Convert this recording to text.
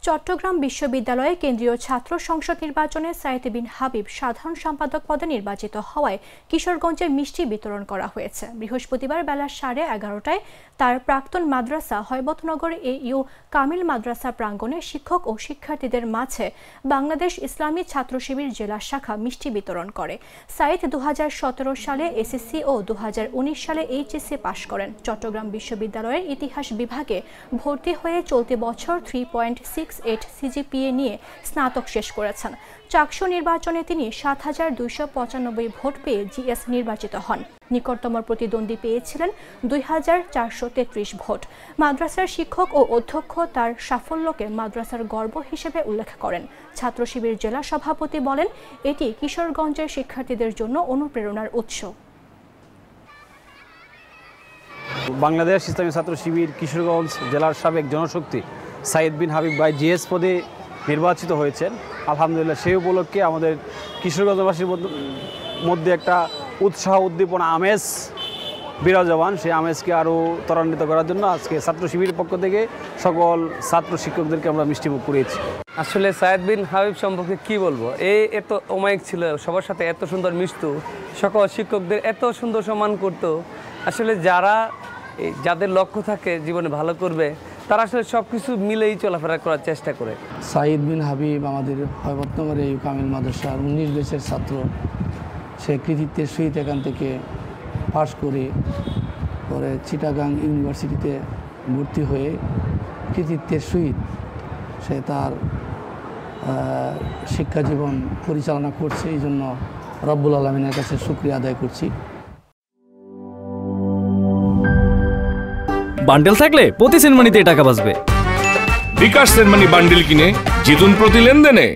চট্টগ্রাম বিশ্ববিদ্যালয়ে কেন্দ্রীয় ছাত্র সংসদ নির্বাচনে সাইদ বিন হাবিব সাধারণ সম্পাদক পদে নির্বাচিত হওয়ায় কিশোরগঞ্জে মিষ্টি বিতরণ করা হয়েছে। বৃহস্পতিবার বেলা 11:30টায় তার প্রাক্তন মাদ্রাসা হয়বতনগর AU কামিল মাদ্রাসা প্রাঙ্গণে শিক্ষক ও শিক্ষার্থীদের মাঝে বাংলাদেশ ইসলামী ছাত্র শিবির জেলা শাখা মিষ্টি বিতরণ করে। সাইদ 2017 সালে SSC ও 2019 সালে HSC পাশ করেন। চট্টগ্রাম বিশ্ববিদ্যালয়ের ইতিহাস বিভাগে ভর্তি হয়ে চলতি বছর 3.68 CGPA নিয়ে স্নাতক শেষ করেছেন। চাকসু নির্বাচনে তিনি 7,295 ভোট পেয়ে GS নির্বাচিত হন। নিকটতম প্রতিদ্বন্দ্বী পেয়েছিলেন 2,433 ভোট। মাদ্রাসার শিক্ষক ও অধ্যক্ষ তার সাফল্যকে মাদ্রাসার গর্ব হিসেবে উল্লেখ করেন। ছাত্র শিবির জেলা সভাপতি বলেন, এটি কিশোরগঞ্জের শিক্ষার্থীদের জন্য অনুপ্রেরণার উৎস। বাংলাদেশ ইসলামী ছাত্র শিবির কিশোরগঞ্জ জেলার সাবেক জনশক্তি সাইদ বিন হাবিব ভাই GS পদে নির্বাচিত হয়েছেন। আলহামদুলিল্লাহ, সেই উপলক্ষে আমাদের কিশোরগঞ্জবাসীর মধ্যে একটা উৎসাহ উদ্দীপনা আমেজ বিরাজমান। সেই আমেজকে আরও ত্বরান্বিত করার জন্য আজকে ছাত্র শিবিরের পক্ষ থেকে সকল ছাত্র শিক্ষকদেরকে আমরা মিষ্টিমুখ করিয়েছি। আসলে সাইদ বিন হাবিব সম্পর্কে কি বলবো, এত অমায়িক ছিল, সবার সাথে এত সুন্দর মিশতো, সকল শিক্ষকদের এত সুন্দর সম্মান করতো। আসলে যাদের লক্ষ্য থাকে জীবনে ভালো করবে, তারা আসলে সব কিছু মিলেই চলাফেরা করার চেষ্টা করে। সাইদ বিন হাবিব আমাদের হয়বতনগর AU কামিল মাদ্রাসার 19 ব্যাচের ছাত্র। সে কৃতিত্বের সহিত এখান থেকে পাশ করে পরে চিটাগাং ইউনিভার্সিটিতে ভর্তি হয়ে কৃতিত্বের সহিত সে তার শিক্ষা জীবন পরিচালনা করছে। এই জন্য রব্বুল আলামিনের কাছে শুকরিয়া আদায় করছি। বান্ডেল থাকলে প্রতি সেনমানিতে টাকা বাঁচবে। বিকাশ সেনমানি বান্ডেল কিনে জিতুন প্রতি লেনদেনে।